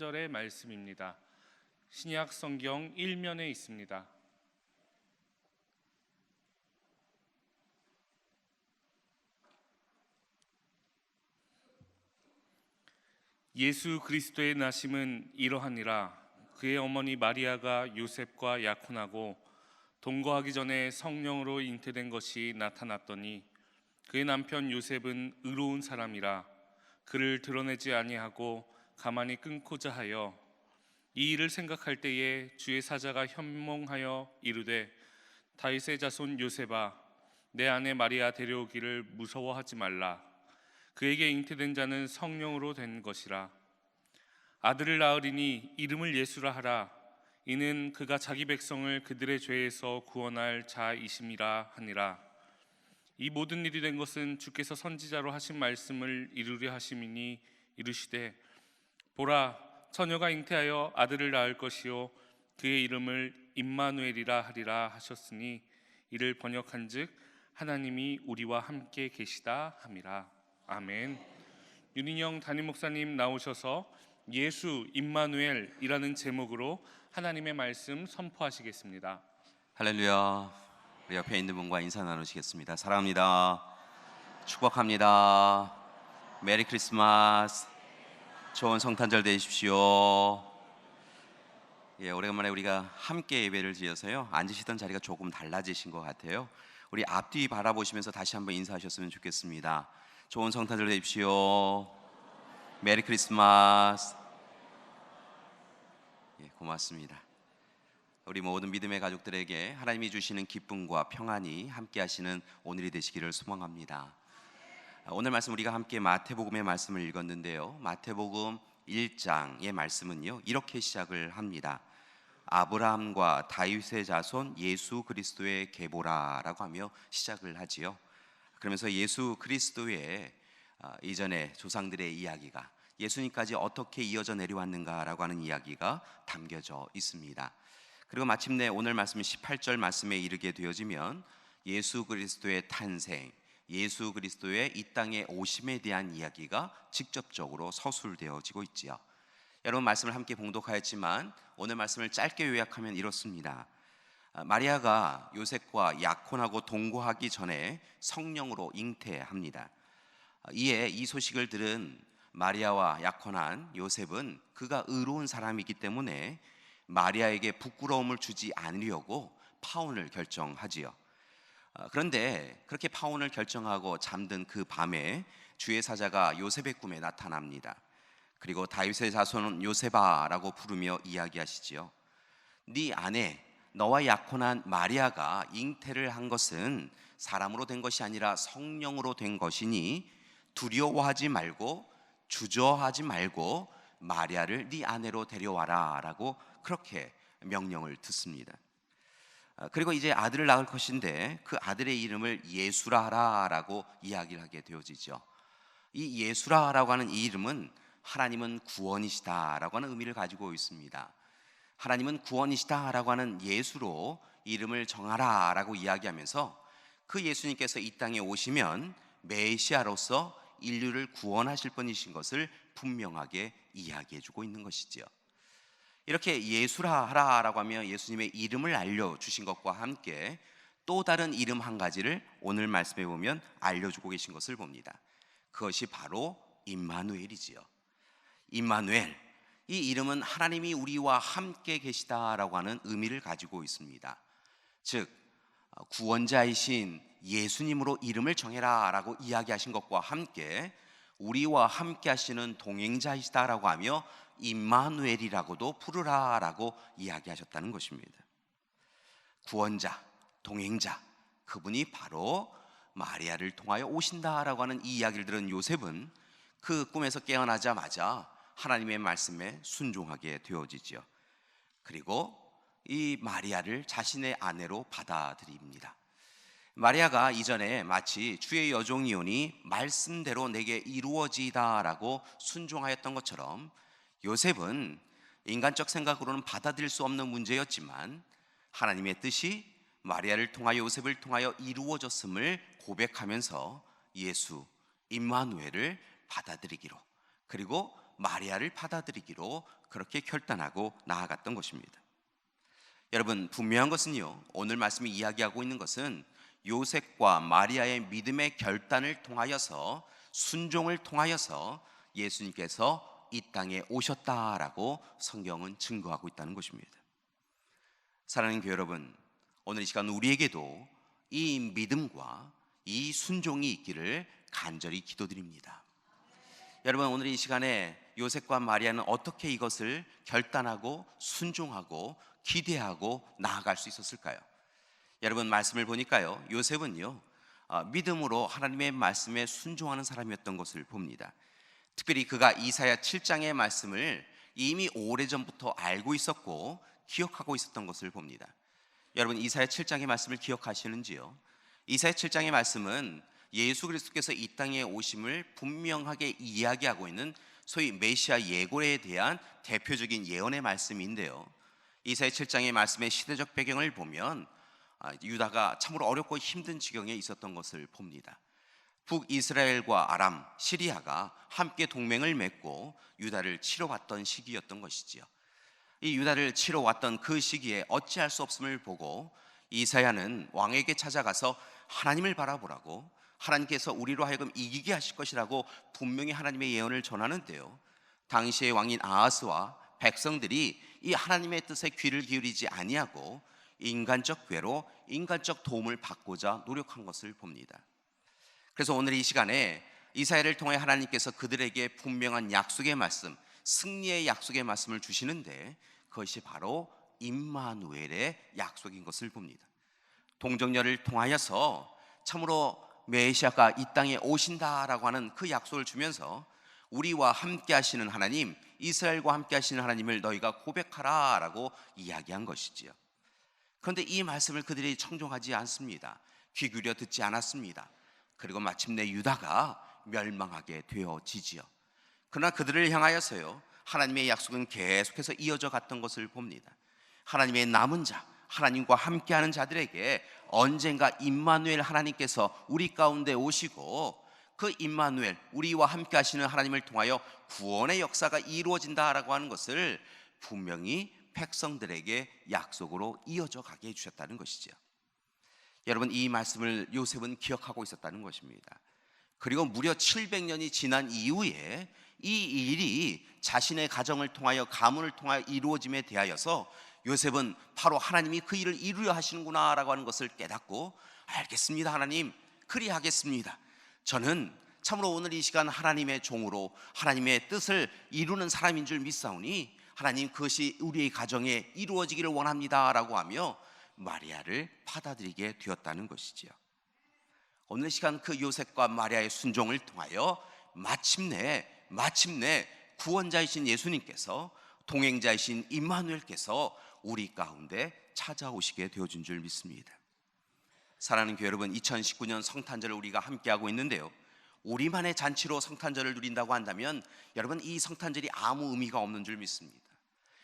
3절의 말씀입니다. 신약 성경 1면에 있습니다. 예수 그리스도의 나심은 이러하니라. 그의 어머니 마리아가 요셉과 약혼하고 동거하기 전에 성령으로 잉태된 것이 나타났더니 그의 남편 요셉은 의로운 사람이라 그를 드러내지 아니하고 가만히 끊고자 하여 이 일을 생각할 때에 주의 사자가 현몽하여 이르되 다윗의 자손 요셉아 내 아내 마리아 데려오기를 무서워하지 말라. 그에게 잉태된 자는 성령으로 된 것이라. 아들을 낳으리니 이름을 예수라 하라. 이는 그가 자기 백성을 그들의 죄에서 구원할 자이심이라 하니라. 이 모든 일이 된 것은 주께서 선지자로 하신 말씀을 이루려 하심이니 이르시되 보라 처녀가 잉태하여 아들을 낳을 것이요 그의 이름을 임마누엘이라 하리라 하셨으니 이를 번역한즉 하나님이 우리와 함께 계시다 함이라. 아멘. 윤인영 담임 목사님 나오셔서 예수 임마누엘이라는 제목으로 하나님의 말씀 선포하시겠습니다. 할렐루야. 우리 옆에 있는 분과 인사 나누시겠습니다. 사랑합니다. 축복합니다. 메리 크리스마스. 좋은 성탄절 되십시오. 오래간만에 우리가 함께 예배를 드려서요, 앉으시던 자리가 조금 달라지신 것 같아요. 우리 앞뒤 바라보시면서 다시 한번 인사하셨으면 좋겠습니다. 좋은 성탄절 되십시오. 메리 크리스마스. 고맙습니다. 우리 모든 믿음의 가족들에게 하나님이 주시는 기쁨과 평안이 함께 하시는 오늘이 되시기를 소망합니다. 오늘 말씀 우리가 함께 마태복음의 말씀을 읽었는데요, 마태복음 1장의 말씀은요 이렇게 시작을 합니다. 아브라함과 다윗의 자손 예수 그리스도의 계보라라고 하며 시작을 하지요. 그러면서 예수 그리스도의 이전의 조상들의 이야기가 예수님까지 어떻게 이어져 내려왔는가라고 하는 이야기가 담겨져 있습니다. 그리고 마침내 오늘 말씀 18절 말씀에 이르게 되어지면 예수 그리스도의 탄생, 예수 그리스도의 이 땅에 오심에 대한 이야기가 직접적으로 서술되어지고 있지요. 여러분 말씀을 함께 봉독하였지만 오늘 말씀을 짧게 요약하면 이렇습니다. 마리아가 요셉과 약혼하고 동거하기 전에 성령으로 잉태합니다. 이에 이 소식을 들은 마리아와 약혼한 요셉은 그가 의로운 사람이기 때문에 마리아에게 부끄러움을 주지 않으려고 파혼을 결정하지요. 그런데 그렇게 파혼을 결정하고 잠든 그 밤에 주의 사자가 요셉의 꿈에 나타납니다. 그리고 다윗의 자손은 요셉아라고 부르며 이야기하시지요. 네 아내 너와 약혼한 마리아가 잉태를 한 것은 사람으로 된 것이 아니라 성령으로 된 것이니 두려워하지 말고 주저하지 말고 마리아를 네 아내로 데려와라 라고 그렇게 명령을 듣습니다. 그리고 이제 아들을 낳을 것인데 그 아들의 이름을 예수라 하라라고 이야기를 하게 되어지죠. 이 예수라라고 하는 이 이름은 하나님은 구원이시다라고 하는 의미를 가지고 있습니다. 하나님은 구원이시다라고 하는 예수로 이름을 정하라라고 이야기하면서 그 예수님께서 이 땅에 오시면 메시아로서 인류를 구원하실 분이신 것을 분명하게 이야기해주고 있는 것이죠. 이렇게 예수라 하라라고 하며 예수님의 이름을 알려주신 것과 함께 또 다른 이름 한 가지를 오늘 말씀해 보면 알려주고 계신 것을 봅니다. 그것이 바로 임마누엘이지요. 임마누엘, 이 이름은 하나님이 우리와 함께 계시다라고 하는 의미를 가지고 있습니다. 즉 구원자이신 예수님으로 이름을 정해라 라고 이야기하신 것과 함께 우리와 함께 하시는 동행자이시다라고 하며 임마누엘이라고도 부르라 라고 이야기하셨다는 것입니다. 구원자, 동행자, 그분이 바로 마리아를 통하여 오신다라고 하는 이 이야기를 들은 요셉은 그 꿈에서 깨어나자마자 하나님의 말씀에 순종하게 되어지죠. 그리고 이 마리아를 자신의 아내로 받아들입니다. 마리아가 이전에 마치 주의 여종이오니 말씀대로 내게 이루어지이다라고 순종하였던 것처럼 요셉은 인간적 생각으로는 받아들일 수 없는 문제였지만 하나님의 뜻이 마리아를 통하여 요셉을 통하여 이루어졌음을 고백하면서 예수 임마누엘을 받아들이기로, 그리고 마리아를 받아들이기로 그렇게 결단하고 나아갔던 것입니다. 여러분, 분명한 것은요, 오늘 말씀이 이야기하고 있는 것은 요셉과 마리아의 믿음의 결단을 통하여서, 순종을 통하여서 예수님께서 이 땅에 오셨다라고 성경은 증거하고 있다는 것입니다. 사랑하는 교회 여러분, 오늘 이 시간 우리에게도 이 믿음과 이 순종이 있기를 간절히 기도드립니다. 여러분, 오늘 이 시간에 요셉과 마리아는 어떻게 이것을 결단하고 순종하고 기대하고 나아갈 수 있었을까요? 여러분, 말씀을 보니까요, 요셉은요, 믿음으로 하나님의 말씀에 순종하는 사람이었던 것을 봅니다. 특별히 그가 이사야 7장의 말씀을 이미 오래전부터 알고 있었고 기억하고 있었던 것을 봅니다. 여러분, 이사야 7장의 말씀을 기억하시는지요? 이사야 7장의 말씀은 예수 그리스도께서 이 땅에 오심을 분명하게 이야기하고 있는 소위 메시아 예고에 대한 대표적인 예언의 말씀인데요, 이사야 7장의 말씀의 시대적 배경을 보면 유다가 참으로 어렵고 힘든 지경에 있었던 것을 봅니다. 북이스라엘과 아람, 시리아가 함께 동맹을 맺고 유다를 치러왔던 시기였던 것이지요. 이 유다를 치러왔던 그 시기에 어찌할 수 없음을 보고 이사야는 왕에게 찾아가서 하나님을 바라보라고, 하나님께서 우리로 하여금 이기게 하실 것이라고 분명히 하나님의 예언을 전하는데요, 당시의 왕인 아하스와 백성들이 이 하나님의 뜻에 귀를 기울이지 아니하고 인간적 괴로, 인간적 도움을 받고자 노력한 것을 봅니다. 그래서 오늘 이 시간에 이사야를 통해 하나님께서 그들에게 분명한 약속의 말씀, 승리의 약속의 말씀을 주시는데, 그것이 바로 임마누엘의 약속인 것을 봅니다. 동정녀를 통하여서 참으로 메시아가 이 땅에 오신다라고 하는 그 약속을 주면서 우리와 함께 하시는 하나님, 이스라엘과 함께 하시는 하나님을 너희가 고백하라 라고 이야기한 것이지요. 그런데 이 말씀을 그들이 청종하지 않습니다. 귀 기울여 듣지 않았습니다. 그리고 마침내 유다가 멸망하게 되어지지요. 그러나 그들을 향하여서요, 하나님의 약속은 계속해서 이어져 갔던 것을 봅니다. 하나님의 남은 자, 하나님과 함께하는 자들에게 언젠가 임마누엘 하나님께서 우리 가운데 오시고, 그 임마누엘, 우리와 함께 하시는 하나님을 통하여 구원의 역사가 이루어진다라고 하는 것을 분명히 백성들에게 약속으로 이어져 가게 해주셨다는 것이죠. 여러분, 이 말씀을 요셉은 기억하고 있었다는 것입니다. 그리고 무려 700년이 지난 이후에 이 일이 자신의 가정을 통하여, 가문을 통하여 이루어짐에 대하여서 요셉은 바로 하나님이 그 일을 이루려 하시는구나 라고 하는 것을 깨닫고, 알겠습니다 하나님, 그리하겠습니다. 저는 참으로 오늘 이 시간 하나님의 종으로 하나님의 뜻을 이루는 사람인 줄 믿사오니 하나님, 그것이 우리의 가정에 이루어지기를 원합니다 라고 하며 마리아를 받아들이게 되었다는 것이지요. 오늘 이 시간 그 요셉과 마리아의 순종을 통하여 마침내 구원자이신 예수님께서, 동행자이신 임마누엘께서 우리 가운데 찾아오시게 되어진 줄 믿습니다. 사랑하는 교회 여러분, 2019년 성탄절을 우리가 함께하고 있는데요, 우리만의 잔치로 성탄절을 누린다고 한다면 여러분, 이 성탄절이 아무 의미가 없는 줄 믿습니다.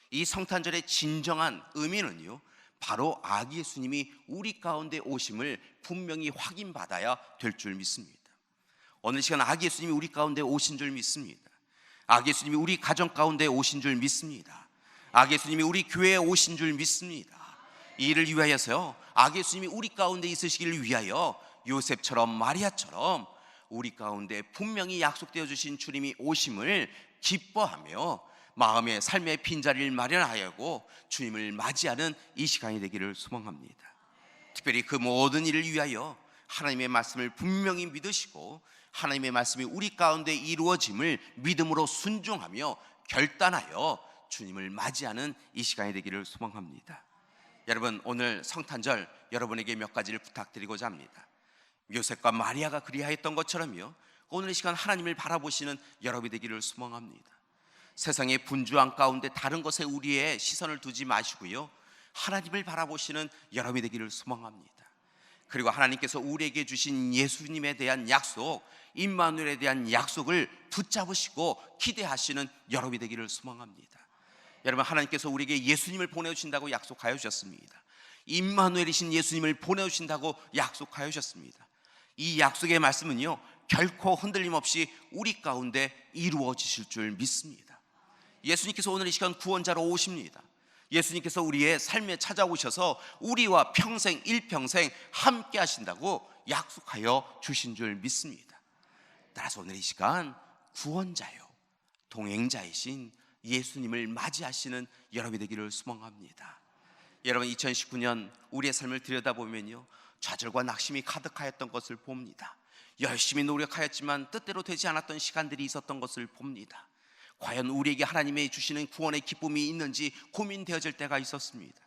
이 성탄절의 진정한 의미는요, 바로 아기 예수님이 우리 가운데 오심을 분명히 확인받아야 될 줄 믿습니다. 오늘 시간 아기 예수님이 우리 가운데 오신 줄 믿습니다. 아기 예수님이 우리 가정 가운데 오신 줄 믿습니다. 아기 예수님이 우리 교회에 오신 줄 믿습니다. 이 일을 위하여서요, 아기 예수님이 우리 가운데 있으시기를 위하여 요셉처럼 마리아처럼 우리 가운데 분명히 약속되어 주신 주님이 오심을 기뻐하며 마음의 삶의 빈자리를 마련하려고 주님을 맞이하는 이 시간이 되기를 소망합니다. 특별히 그 모든 일을 위하여 하나님의 말씀을 분명히 믿으시고, 하나님의 말씀이 우리 가운데 이루어짐을 믿음으로 순종하며 결단하여 주님을 맞이하는 이 시간이 되기를 소망합니다. 여러분, 오늘 성탄절 여러분에게 몇 가지를 부탁드리고자 합니다. 요셉과 마리아가 그리하였던 것처럼요, 오늘 이 시간 하나님을 바라보시는 여러분이 되기를 소망합니다. 세상의 분주한 가운데 다른 것에 우리의 시선을 두지 마시고요, 하나님을 바라보시는 여러분이 되기를 소망합니다. 그리고 하나님께서 우리에게 주신 예수님에 대한 약속, 임마누엘에 대한 약속을 붙잡으시고 기대하시는 여러분이 되기를 소망합니다. 여러분, 하나님께서 우리에게 예수님을 보내주신다고 약속하여 주셨습니다. 임마누엘이신 예수님을 보내주신다고 약속하여 주셨습니다. 이 약속의 말씀은요, 결코 흔들림 없이 우리 가운데 이루어지실 줄 믿습니다. 예수님께서 오늘 이 시간 구원자로 오십니다. 예수님께서 우리의 삶에 찾아오셔서 우리와 평생 일평생 함께 하신다고 약속하여 주신 줄 믿습니다. 따라서 오늘 이 시간 구원자요 동행자이신 예수님을 맞이하시는 여러분이 되기를 소망합니다. 여러분, 2019년 우리의 삶을 들여다보면요, 좌절과 낙심이 가득하였던 것을 봅니다. 열심히 노력하였지만 뜻대로 되지 않았던 시간들이 있었던 것을 봅니다. 과연 우리에게 하나님의 주시는 구원의 기쁨이 있는지 고민되어질 때가 있었습니다.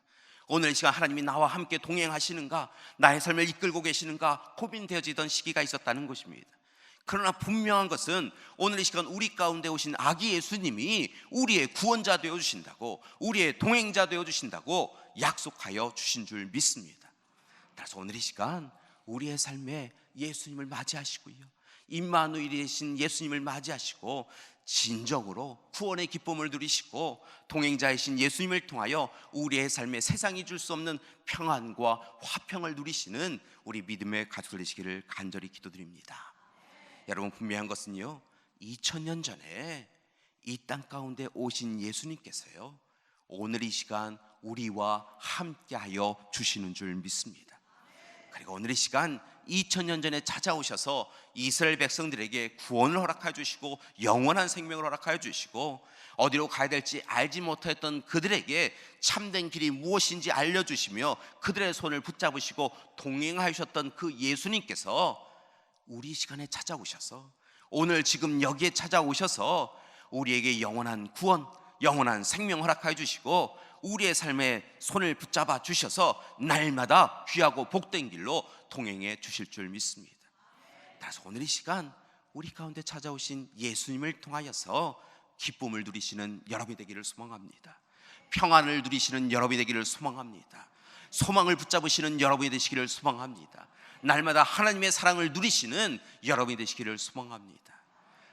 오늘 이 시간 하나님이 나와 함께 동행하시는가, 나의 삶을 이끌고 계시는가 고민되어지던 시기가 있었다는 것입니다. 그러나 분명한 것은 오늘 이 시간 우리 가운데 오신 아기 예수님이 우리의 구원자 되어주신다고, 우리의 동행자 되어주신다고 약속하여 주신 줄 믿습니다. 따라서 오늘 이 시간 우리의 삶에 예수님을 맞이하시고요, 임마누엘이 되신 예수님을 맞이하시고 진정으로 구원의 기쁨을 누리시고 동행자이신 예수님을 통하여 우리의 삶에 세상이 줄 수 없는 평안과 화평을 누리시는 우리 믿음의 가족들 되시기를 간절히 기도드립니다. 여러분, 분명한 것은요, 2000년 전에 이 땅 가운데 오신 예수님께서요, 오늘 이 시간 우리와 함께하여 주시는 줄 믿습니다. 그리고 오늘 이 시간 2000년 전에 찾아오셔서 이스라엘 백성들에게 구원을 허락해 주시고 영원한 생명을 허락하여 주시고 어디로 가야 될지 알지 못했던 그들에게 참된 길이 무엇인지 알려주시며 그들의 손을 붙잡으시고 동행하셨던 그 예수님께서 우리 시간에 찾아오셔서 오늘 지금 여기에 찾아오셔서 우리에게 영원한 구원, 영원한 생명 허락하여 주시고 우리의 삶에 손을 붙잡아 주셔서 날마다 귀하고 복된 길로 동행해 주실 줄 믿습니다. 따라서 오늘 이 시간 우리 가운데 찾아오신 예수님을 통하여서 기쁨을 누리시는 여러분이 되기를 소망합니다. 평안을 누리시는 여러분이 되기를 소망합니다. 소망을 붙잡으시는 여러분이 되시기를 소망합니다. 날마다 하나님의 사랑을 누리시는 여러분이 되시기를 소망합니다.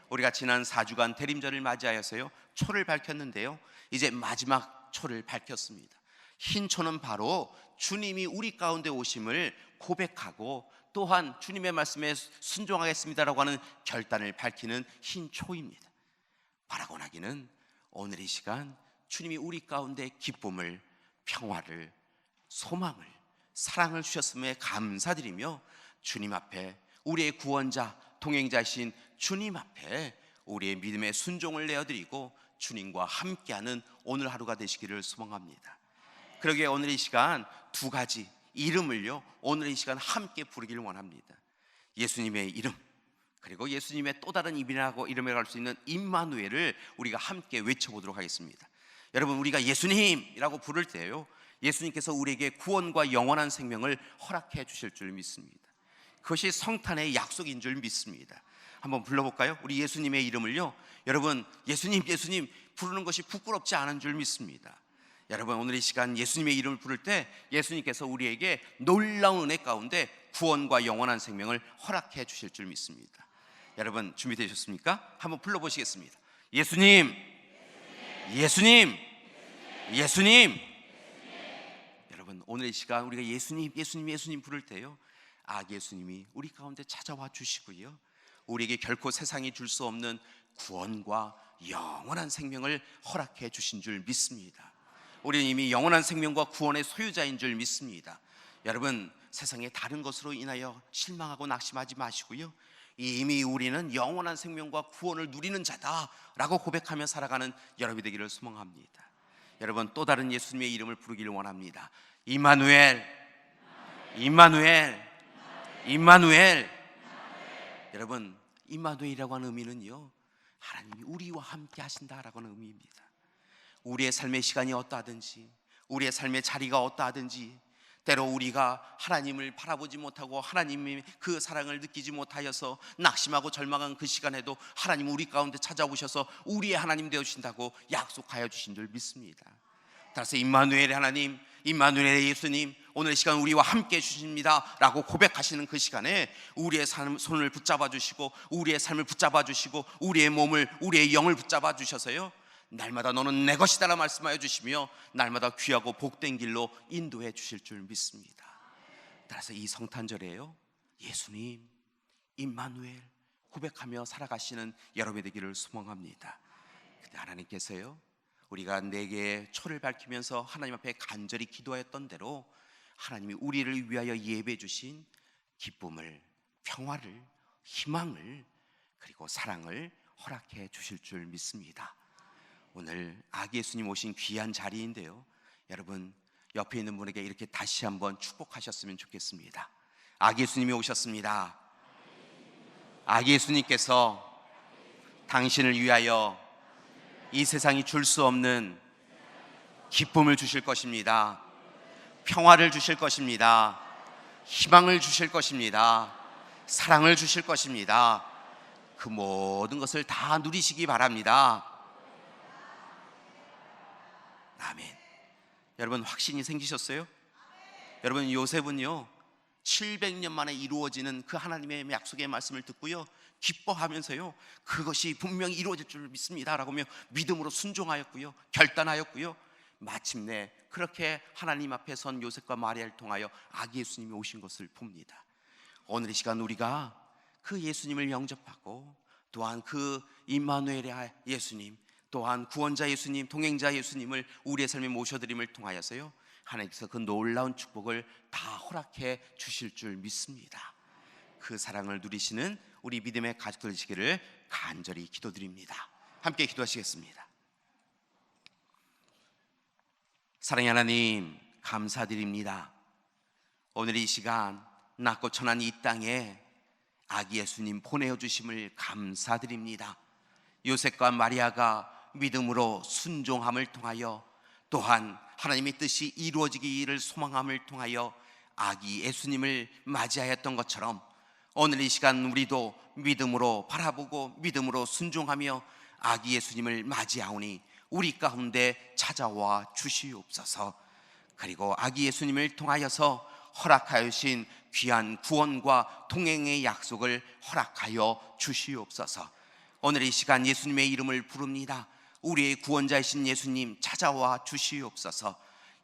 우리가 지난 4주간 대림절을 맞이하여서요, 초를 밝혔는데요, 이제 마지막 초를 밝혔습니다. 흰 초는 바로 주님이 우리 가운데 오심을 고백하고 또한 주님의 말씀에 순종하겠습니다라고 하는 결단을 밝히는 흰 초입니다. 바라고 나기는 오늘 이 시간 주님이 우리 가운데 기쁨을, 평화를, 소망을, 사랑을 주셨음에 감사드리며 주님 앞에 우리의 구원자, 동행자이신 주님 앞에 우리의 믿음의 순종을 내어드리고 주님과 함께하는 오늘 하루가 되시기를 소망합니다. 그러기에 오늘 이 시간 두 가지 이름을요, 오늘 이 시간 함께 부르기를 원합니다. 예수님의 이름, 그리고 예수님의 또 다른 이름이라고 이름을 갈 수 있는 임마누엘을 우리가 함께 외쳐보도록 하겠습니다. 여러분, 우리가 예수님이라고 부를 때요, 예수님께서 우리에게 구원과 영원한 생명을 허락해 주실 줄 믿습니다. 그것이 성탄의 약속인 줄 믿습니다. 한번 불러볼까요? 우리 예수님의 이름을요, 여러분, 예수님 예수님 부르는 것이 부끄럽지 않은 줄 믿습니다. 여러분, 오늘 이 시간 예수님의 이름을 부를 때 예수님께서 우리에게 놀라운 은혜 가운데 구원과 영원한 생명을 허락해 주실 줄 믿습니다. 여러분, 준비되셨습니까? 한번 불러보시겠습니다. 예수님, 예수님, 예수님. 여러분, 오늘 이 시간 우리가 예수님, 예수님, 예수님 부를 때요, 예수님이 우리 가운데 찾아와 주시고요, 우리에게 결코 세상이 줄 수 없는 구원과 영원한 생명을 허락해 주신 줄 믿습니다. 우리는 이미 영원한 생명과 구원의 소유자인 줄 믿습니다. 여러분, 세상의 다른 것으로 인하여 실망하고 낙심하지 마시고요, 이미 우리는 영원한 생명과 구원을 누리는 자다라고 고백하며 살아가는 여러분이 되기를 소망합니다. 여러분, 또 다른 예수님의 이름을 부르기를 원합니다. 임마누엘, 임마누엘, 임마누엘. 여러분, 임마누엘이라고 하는 의미는요, 하나님이 우리와 함께 하신다라고 하는 의미입니다. 우리의 삶의 시간이 어떠하든지, 우리의 삶의 자리가 어떠하든지, 때로 우리가 하나님을 바라보지 못하고 하나님의 그 사랑을 느끼지 못하여서 낙심하고 절망한 그 시간에도 하나님 우리 가운데 찾아오셔서 우리의 하나님 되어주신다고 약속하여 주신 줄 믿습니다. 따라서 임마누엘의 하나님, 임마누엘의 예수님, 오늘 시간 우리와 함께 해주십니다 라고 고백하시는 그 시간에 우리의 손을 붙잡아 주시고 우리의 삶을 붙잡아 주시고 우리의 몸을, 우리의 영을 붙잡아 주셔서요, 날마다 너는 내 것이다 라 말씀하여 주시며 날마다 귀하고 복된 길로 인도해 주실 줄 믿습니다. 따라서 이 성탄절에요, 예수님, 임마누엘 고백하며 살아가시는 여러분이 되기를 소망합니다. 근데 하나님께서요, 우리가 네 개의 초를 밝히면서 하나님 앞에 간절히 기도했던 대로 하나님이 우리를 위하여 예배해 주신 기쁨을, 평화를, 희망을, 그리고 사랑을 허락해 주실 줄 믿습니다. 오늘 아기 예수님 오신 귀한 자리인데요, 여러분 옆에 있는 분에게 이렇게 다시 한번 축복하셨으면 좋겠습니다. 아기 예수님이 오셨습니다. 아기 예수님께서 당신을 위하여 이 세상이 줄 수 없는 기쁨을 주실 것입니다. 평화를 주실 것입니다. 희망을 주실 것입니다. 사랑을 주실 것입니다. 그 모든 것을 다 누리시기 바랍니다. 아멘. 여러분 확신이 생기셨어요? 여러분 요셉은요 700년 만에 이루어지는 그 하나님의 약속의 말씀을 듣고요 기뻐하면서요 그것이 분명히 이루어질 줄 믿습니다 라고 하며 믿음으로 순종하였고요, 결단하였고요, 마침내 그렇게 하나님 앞에 선 요셉과 마리아를 통하여 아기 예수님이 오신 것을 봅니다. 오늘 이 시간 우리가 그 예수님을 영접하고 또한 그 임마누엘의 예수님, 또한 구원자 예수님, 동행자 예수님을 우리의 삶에 모셔드림을 통하여서요 하나님께서 그 놀라운 축복을 다 허락해 주실 줄 믿습니다. 그 사랑을 누리시는 우리 믿음의 가족들 되시기를 간절히 기도드립니다. 함께 기도하시겠습니다. 사랑의 하나님 감사드립니다. 오늘 이 시간 낮고 천한 이 땅에 아기 예수님 보내주심을 감사드립니다. 요셉과 마리아가 믿음으로 순종함을 통하여 또한 하나님의 뜻이 이루어지기를 소망함을 통하여 아기 예수님을 맞이하였던 것처럼 오늘 이 시간 우리도 믿음으로 바라보고 믿음으로 순종하며 아기 예수님을 맞이하오니 우리 가운데 찾아와 주시옵소서. 그리고 아기 예수님을 통하여서 허락하여 주신 귀한 구원과 동행의 약속을 허락하여 주시옵소서. 오늘 이 시간 예수님의 이름을 부릅니다. 우리의 구원자이신 예수님 찾아와 주시옵소서.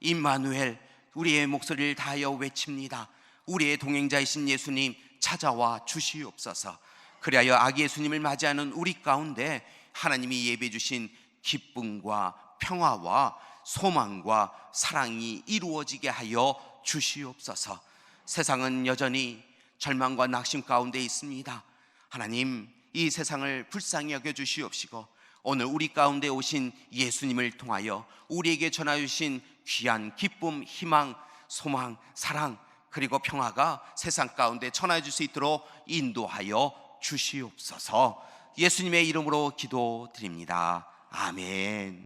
임마누엘, 우리의 목소리를 다하여 외칩니다. 우리의 동행자이신 예수님 찾아와 주시옵소서. 그리하여 아기 예수님을 맞이하는 우리 가운데 하나님이 예배해 주신 기쁨과 평화와 소망과 사랑이 이루어지게 하여 주시옵소서. 세상은 여전히 절망과 낙심 가운데 있습니다. 하나님, 이 세상을 불쌍히 여겨 주시옵시고 오늘 우리 가운데 오신 예수님을 통하여 우리에게 전하여 주신 귀한 기쁨, 희망, 소망, 사랑 그리고 평화가 세상 가운데 전하여 줄 수 있도록 인도하여 주시옵소서. 예수님의 이름으로 기도드립니다. 아멘.